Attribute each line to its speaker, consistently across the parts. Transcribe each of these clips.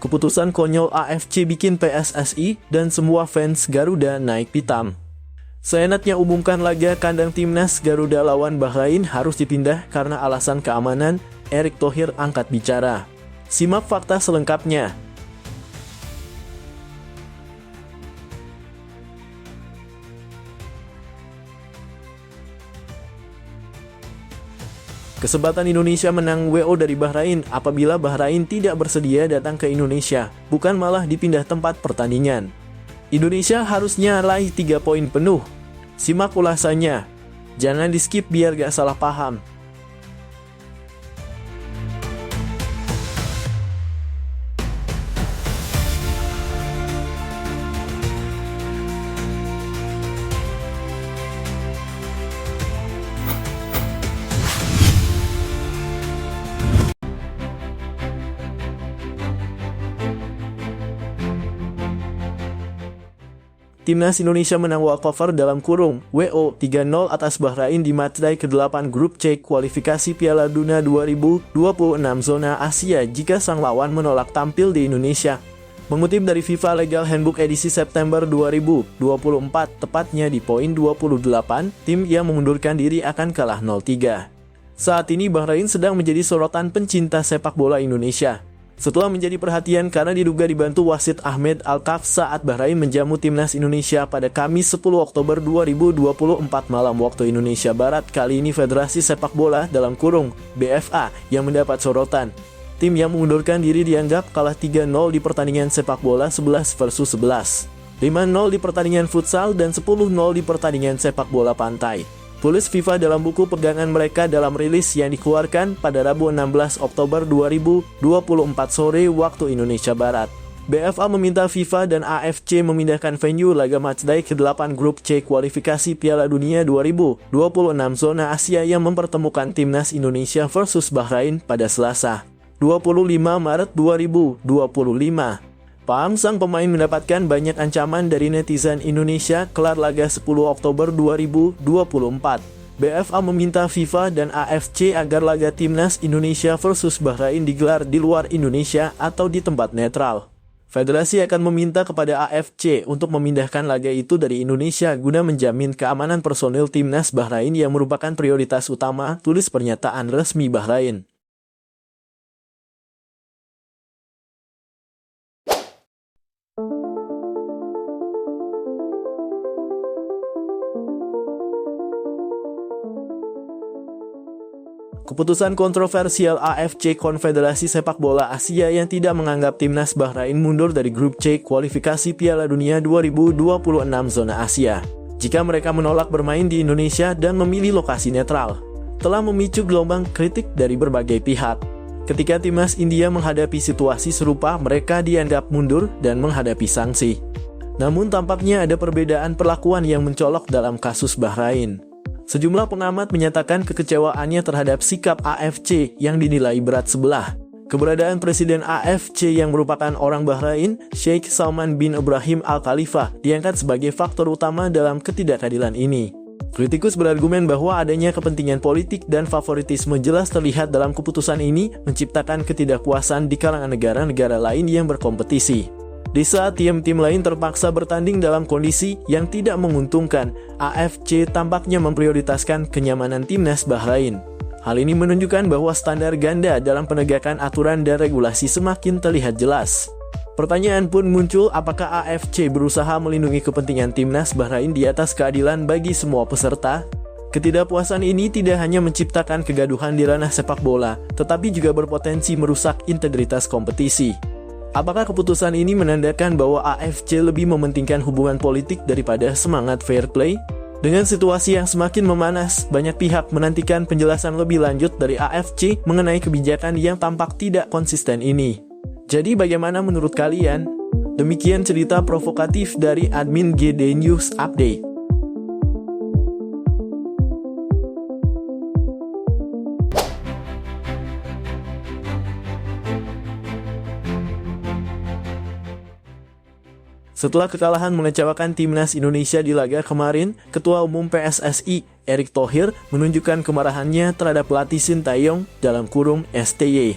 Speaker 1: Keputusan konyol AFC bikin PSSI dan semua fans Garuda naik pitam. Seenaknya umumkan laga kandang timnas Garuda lawan Bahrain harus dipindah karena alasan keamanan, Erick Thohir angkat bicara. Simak fakta selengkapnya. Kesempatan Indonesia menang WO dari Bahrain apabila Bahrain tidak bersedia datang ke Indonesia, bukan malah dipindah tempat pertandingan. Indonesia harusnya raih 3 poin penuh. Simak ulasannya. Jangan di-skip biar gak salah paham. Timnas Indonesia menang walkover dalam kurung WO 3-0 atas Bahrain di matchday ke-8 grup C kualifikasi Piala Dunia 2026 zona Asia jika sang lawan menolak tampil di Indonesia. Mengutip dari FIFA Legal Handbook edisi September 2024, tepatnya di poin 28, tim yang mengundurkan diri akan kalah 0-3. Saat ini Bahrain sedang menjadi sorotan pencinta sepak bola Indonesia. Setelah menjadi perhatian karena diduga dibantu wasit Ahmed Al-Kaf saat Bahrain menjamu timnas Indonesia pada Kamis 10 Oktober 2024 malam waktu Indonesia Barat. Kali ini Federasi Sepak Bola dalam kurung BFA yang mendapat sorotan. Tim yang mengundurkan diri dianggap kalah 3-0 di pertandingan sepak bola 11 versus 11, 5-0 di pertandingan futsal dan 10-0 di pertandingan sepak bola pantai. Tulis FIFA dalam buku pegangan mereka dalam rilis yang dikeluarkan pada Rabu 16 Oktober 2024 sore waktu Indonesia Barat. BFA meminta FIFA dan AFC memindahkan venue laga matchday ke-8 grup C kualifikasi Piala Dunia 2026 zona Asia yang mempertemukan timnas Indonesia versus Bahrain pada Selasa, 25 Maret 2025. Pam sang pemain mendapatkan banyak ancaman dari netizen Indonesia kelar laga 10 Oktober 2024. BFA meminta FIFA dan AFC agar laga timnas Indonesia versus Bahrain digelar di luar Indonesia atau di tempat netral. Federasi akan meminta kepada AFC untuk memindahkan laga itu dari Indonesia guna menjamin keamanan personil timnas Bahrain yang merupakan prioritas utama, tulis pernyataan resmi Bahrain. Keputusan kontroversial AFC Konfederasi Sepak Bola Asia yang tidak menganggap timnas Bahrain mundur dari grup C kualifikasi Piala Dunia 2026 zona Asia jika mereka menolak bermain di Indonesia dan memilih lokasi netral, telah memicu gelombang kritik dari berbagai pihak. Ketika timnas India menghadapi situasi serupa, mereka dianggap mundur dan menghadapi sanksi. Namun tampaknya ada perbedaan perlakuan yang mencolok dalam kasus Bahrain. Sejumlah pengamat menyatakan kekecewaannya terhadap sikap AFC yang dinilai berat sebelah. Keberadaan Presiden AFC yang merupakan orang Bahrain, Sheikh Salman bin Ibrahim Al Khalifa, diangkat sebagai faktor utama dalam ketidakadilan ini. Kritikus berargumen bahwa adanya kepentingan politik dan favoritisme jelas terlihat dalam keputusan ini, menciptakan ketidakpuasan di kalangan negara-negara lain yang berkompetisi. Di saat tim-tim lain terpaksa bertanding dalam kondisi yang tidak menguntungkan, AFC tampaknya memprioritaskan kenyamanan timnas Bahrain. Hal ini menunjukkan bahwa standar ganda dalam penegakan aturan dan regulasi semakin terlihat jelas. Pertanyaan pun muncul, apakah AFC berusaha melindungi kepentingan timnas Bahrain di atas keadilan bagi semua peserta? Ketidakpuasan ini tidak hanya menciptakan kegaduhan di ranah sepak bola, tetapi juga berpotensi merusak integritas kompetisi. Apakah keputusan ini menandakan bahwa AFC lebih mementingkan hubungan politik daripada semangat fair play? Dengan situasi yang semakin memanas, banyak pihak menantikan penjelasan lebih lanjut dari AFC mengenai kebijakan yang tampak tidak konsisten ini. Jadi bagaimana menurut kalian? Demikian cerita provokatif dari admin GD News Update. Setelah kekalahan mengecewakan timnas Indonesia di laga kemarin, Ketua Umum PSSI, Erick Thohir, menunjukkan kemarahannya terhadap pelatih Sintayong dalam kurung STY.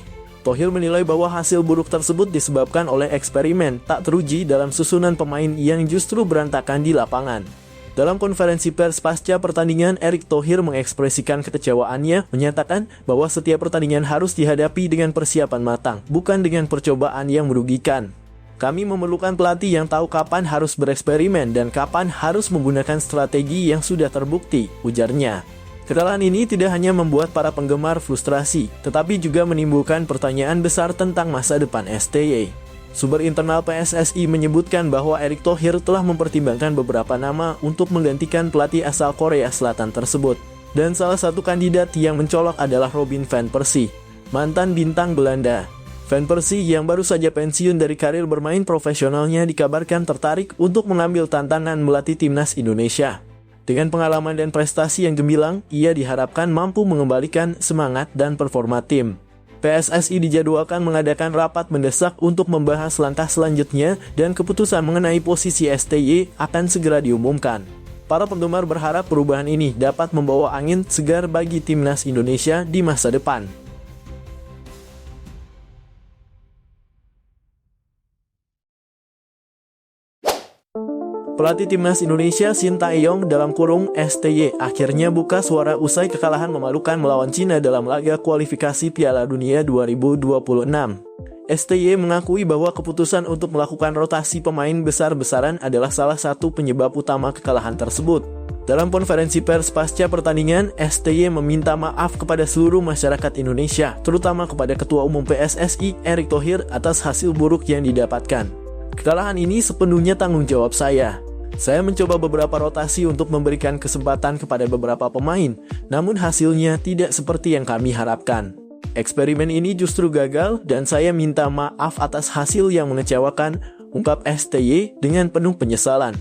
Speaker 1: Thohir menilai bahwa hasil buruk tersebut disebabkan oleh eksperimen tak teruji dalam susunan pemain yang justru berantakan di lapangan. Dalam konferensi pers pasca pertandingan, Erick Thohir mengekspresikan kekecewaannya, menyatakan bahwa setiap pertandingan harus dihadapi dengan persiapan matang, bukan dengan percobaan yang merugikan. Kami memerlukan pelatih yang tahu kapan harus bereksperimen dan kapan harus menggunakan strategi yang sudah terbukti, ujarnya. Kekalahan ini tidak hanya membuat para penggemar frustrasi, tetapi juga menimbulkan pertanyaan besar tentang masa depan STY. Sumber internal PSSI menyebutkan bahwa Erick Thohir telah mempertimbangkan beberapa nama untuk menggantikan pelatih asal Korea Selatan tersebut. Dan salah satu kandidat yang mencolok adalah Robin van Persie, mantan bintang Belanda. Van Persie yang baru saja pensiun dari karir bermain profesionalnya dikabarkan tertarik untuk mengambil tantangan melatih timnas Indonesia. Dengan pengalaman dan prestasi yang gemilang, ia diharapkan mampu mengembalikan semangat dan performa tim. PSSI dijadwalkan mengadakan rapat mendesak untuk membahas langkah selanjutnya dan keputusan mengenai posisi STY akan segera diumumkan. Para penggemar berharap perubahan ini dapat membawa angin segar bagi timnas Indonesia di masa depan. Pelatih timnas Indonesia Shin Tae-yong (STY) akhirnya buka suara usai kekalahan memalukan melawan Cina dalam laga kualifikasi Piala Dunia 2026. STY mengakui bahwa keputusan untuk melakukan rotasi pemain besar-besaran adalah salah satu penyebab utama kekalahan tersebut. Dalam konferensi pers pasca pertandingan, STY meminta maaf kepada seluruh masyarakat Indonesia, terutama kepada Ketua Umum PSSI Erick Thohir atas hasil buruk yang didapatkan. Kekalahan ini sepenuhnya tanggung jawab saya. Saya mencoba beberapa rotasi untuk memberikan kesempatan kepada beberapa pemain, namun hasilnya tidak seperti yang kami harapkan. Eksperimen ini justru gagal dan saya minta maaf atas hasil yang mengecewakan, ungkap STY dengan penuh penyesalan.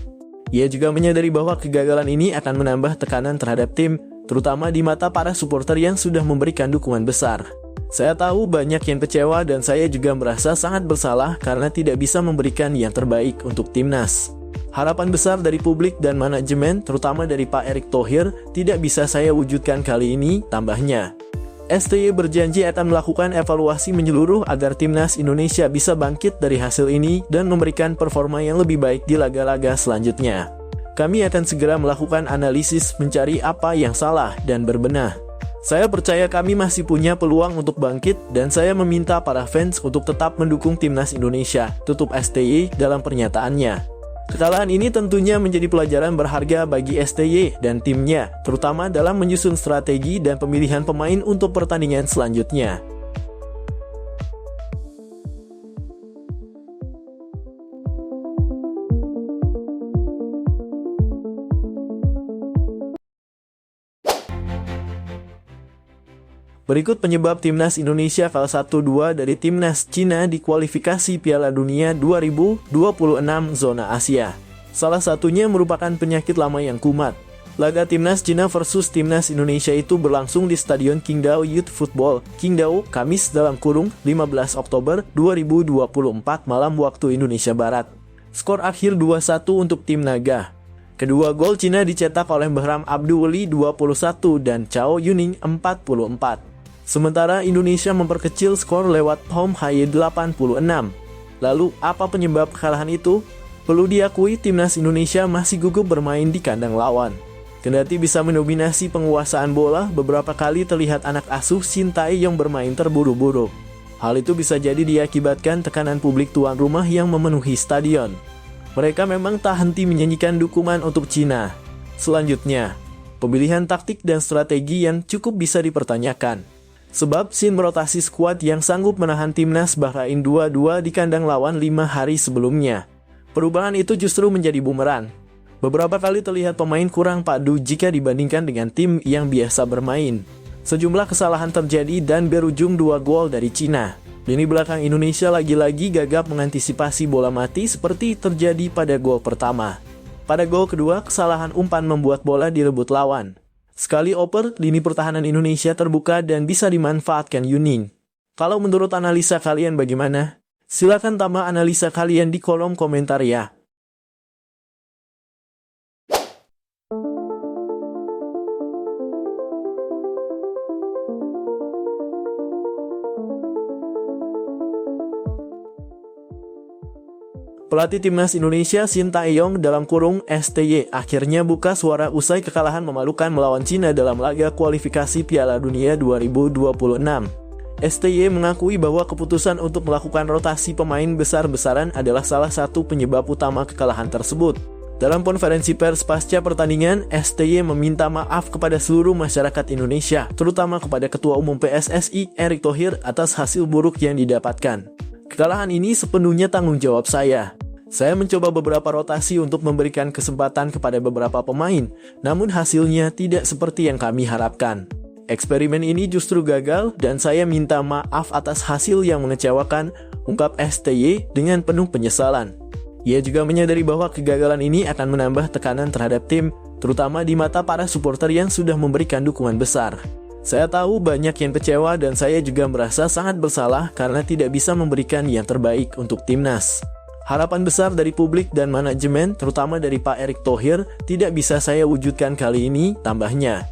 Speaker 1: Ia juga menyadari bahwa kegagalan ini akan menambah tekanan terhadap tim, terutama di mata para supporter yang sudah memberikan dukungan besar. Saya tahu banyak yang kecewa dan saya juga merasa sangat bersalah karena tidak bisa memberikan yang terbaik untuk timnas. Harapan besar dari publik dan manajemen, terutama dari Pak Erick Thohir, tidak bisa saya wujudkan kali ini, tambahnya. STY berjanji akan melakukan evaluasi menyeluruh agar timnas Indonesia bisa bangkit dari hasil ini dan memberikan performa yang lebih baik di laga-laga selanjutnya. Kami akan segera melakukan analisis mencari apa yang salah dan berbenah. Saya percaya kami masih punya peluang untuk bangkit dan saya meminta para fans untuk tetap mendukung timnas Indonesia, tutup STY dalam pernyataannya. Kekalahan ini tentunya menjadi pelajaran berharga bagi STY dan timnya, terutama dalam menyusun strategi dan pemilihan pemain untuk pertandingan selanjutnya. Berikut penyebab timnas Indonesia kalah 1-2 dari timnas Cina di kualifikasi Piala Dunia 2026 zona Asia. Salah satunya merupakan penyakit lama yang kumat. Laga timnas Cina versus timnas Indonesia itu berlangsung di Stadion Qingdao Youth Football, Qingdao, Kamis (15 Oktober 2024 malam waktu Indonesia Barat. Skor akhir 2-1 untuk tim naga. Kedua gol Cina dicetak oleh Behram Abdiweli 21 dan Chao Yuning 44. Sementara Indonesia memperkecil skor lewat Home Haye 86. Lalu, apa penyebab kekalahan itu? Perlu diakui timnas Indonesia masih gugup bermain di kandang lawan. Kendati bisa mendominasi penguasaan bola, beberapa kali terlihat anak asuh Shin Tae-yong bermain terburu-buru. Hal itu bisa jadi diakibatkan tekanan publik tuan rumah yang memenuhi stadion. Mereka memang tak henti menyanyikan dukungan untuk Cina. Selanjutnya, pemilihan taktik dan strategi yang cukup bisa dipertanyakan. Sebab Shin merotasi skuad yang sanggup menahan timnas Bahrain 2-2 di kandang lawan 5 hari sebelumnya. Perubahan itu justru menjadi bumerang. Beberapa kali terlihat pemain kurang padu jika dibandingkan dengan tim yang biasa bermain. Sejumlah kesalahan terjadi dan berujung 2 gol dari Cina. Lini belakang Indonesia lagi-lagi gagap mengantisipasi bola mati seperti terjadi pada gol pertama. Pada gol kedua, kesalahan umpan membuat bola direbut lawan. Sekali oper, lini pertahanan Indonesia terbuka dan bisa dimanfaatkan Yuning. Kalau menurut analisa kalian bagaimana? Silakan tambah analisa kalian di kolom komentar ya. Pelatih timnas Indonesia Shin Tae-yong (STY) akhirnya buka suara usai kekalahan memalukan melawan Cina dalam laga kualifikasi Piala Dunia 2026. STY mengakui bahwa keputusan untuk melakukan rotasi pemain besar-besaran adalah salah satu penyebab utama kekalahan tersebut. Dalam konferensi pers pasca pertandingan, STY meminta maaf kepada seluruh masyarakat Indonesia, terutama kepada Ketua Umum PSSI Erick Thohir atas hasil buruk yang didapatkan. Kekalahan ini sepenuhnya tanggung jawab saya. Saya mencoba beberapa rotasi untuk memberikan kesempatan kepada beberapa pemain, namun hasilnya tidak seperti yang kami harapkan. Eksperimen ini justru gagal dan saya minta maaf atas hasil yang mengecewakan, ungkap STY dengan penuh penyesalan. Ia juga menyadari bahwa kegagalan ini akan menambah tekanan terhadap tim, terutama di mata para supporter yang sudah memberikan dukungan besar. Saya tahu banyak yang kecewa dan saya juga merasa sangat bersalah karena tidak bisa memberikan yang terbaik untuk timnas. Harapan besar dari publik dan manajemen, terutama dari Pak Erick Thohir, tidak bisa saya wujudkan kali ini, tambahnya.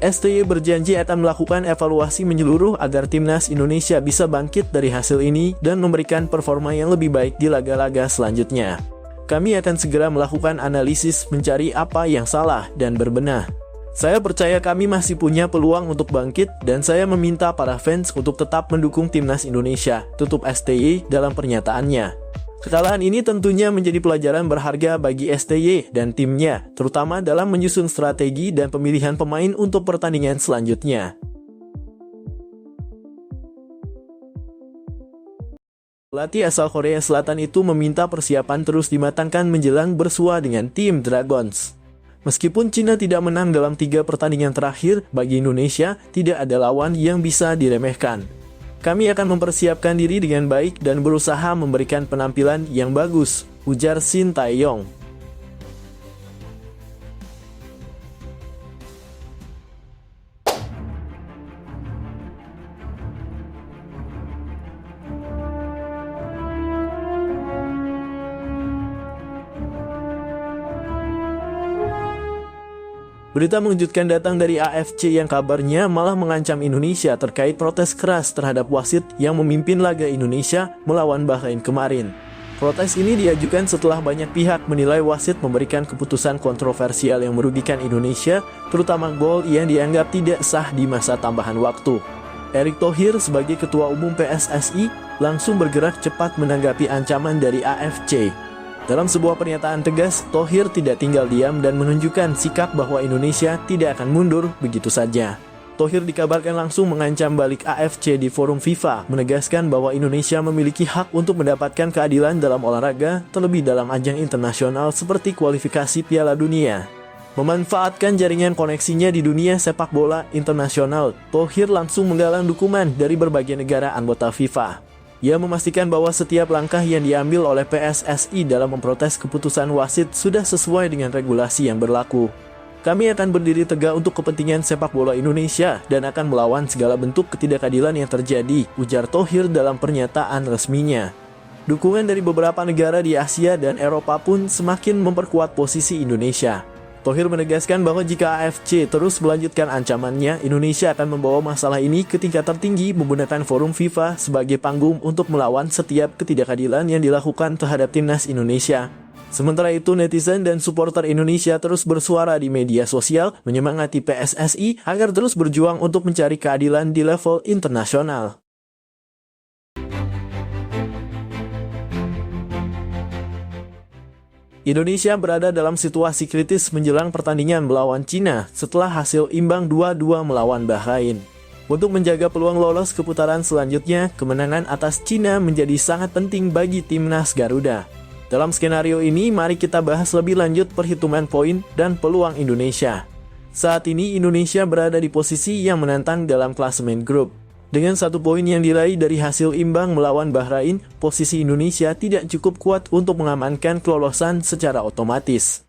Speaker 1: STY berjanji akan melakukan evaluasi menyeluruh agar timnas Indonesia bisa bangkit dari hasil ini dan memberikan performa yang lebih baik di laga-laga selanjutnya. Kami akan segera melakukan analisis mencari apa yang salah dan berbenah. Saya percaya kami masih punya peluang untuk bangkit dan saya meminta para fans untuk tetap mendukung timnas Indonesia, tutup STY dalam pernyataannya. Kekalahan ini tentunya menjadi pelajaran berharga bagi STY dan timnya, terutama dalam menyusun strategi dan pemilihan pemain untuk pertandingan selanjutnya. Pelatih asal Korea Selatan itu meminta persiapan terus dimatangkan menjelang bersua dengan tim Dragons. Meskipun Cina tidak menang dalam 3 pertandingan terakhir, bagi Indonesia tidak ada lawan yang bisa diremehkan. Kami akan mempersiapkan diri dengan baik dan berusaha memberikan penampilan yang bagus, ujar Shin Tae-yong. Berita mengejutkan datang dari AFC yang kabarnya malah mengancam Indonesia terkait protes keras terhadap wasit yang memimpin laga Indonesia melawan Bahrain kemarin. Protes ini diajukan setelah banyak pihak menilai wasit memberikan keputusan kontroversial yang merugikan Indonesia, terutama gol yang dianggap tidak sah di masa tambahan waktu. Erick Thohir sebagai Ketua Umum PSSI langsung bergerak cepat menanggapi ancaman dari AFC. Dalam sebuah pernyataan tegas, Thohir tidak tinggal diam dan menunjukkan sikap bahwa Indonesia tidak akan mundur begitu saja. Thohir dikabarkan langsung mengancam balik AFC di forum FIFA, menegaskan bahwa Indonesia memiliki hak untuk mendapatkan keadilan dalam olahraga, terlebih dalam ajang internasional seperti kualifikasi Piala Dunia. Memanfaatkan jaringan koneksinya di dunia sepak bola internasional, Thohir langsung menggalang dukungan dari berbagai negara anggota FIFA. Ia memastikan bahwa setiap langkah yang diambil oleh PSSI dalam memprotes keputusan wasit sudah sesuai dengan regulasi yang berlaku. Kami akan berdiri tegak untuk kepentingan sepak bola Indonesia dan akan melawan segala bentuk ketidakadilan yang terjadi, ujar Thohir dalam pernyataan resminya. Dukungan dari beberapa negara di Asia dan Eropa pun semakin memperkuat posisi Indonesia. Thohir menegaskan bahwa jika AFC terus melanjutkan ancamannya, Indonesia akan membawa masalah ini ke tingkat tertinggi menggunakan forum FIFA sebagai panggung untuk melawan setiap ketidakadilan yang dilakukan terhadap timnas Indonesia. Sementara itu, netizen dan supporter Indonesia terus bersuara di media sosial menyemangati PSSI agar terus berjuang untuk mencari keadilan di level internasional. Indonesia berada dalam situasi kritis menjelang pertandingan melawan Cina setelah hasil imbang 2-2 melawan Bahrain. Untuk menjaga peluang lolos ke putaran selanjutnya, kemenangan atas Cina menjadi sangat penting bagi timnas Garuda. Dalam skenario ini, mari kita bahas lebih lanjut perhitungan poin dan peluang Indonesia. Saat ini Indonesia berada di posisi yang menantang dalam klasemen grup. Dengan 1 poin yang diraih dari hasil imbang melawan Bahrain, posisi Indonesia tidak cukup kuat untuk mengamankan kelolosan secara otomatis.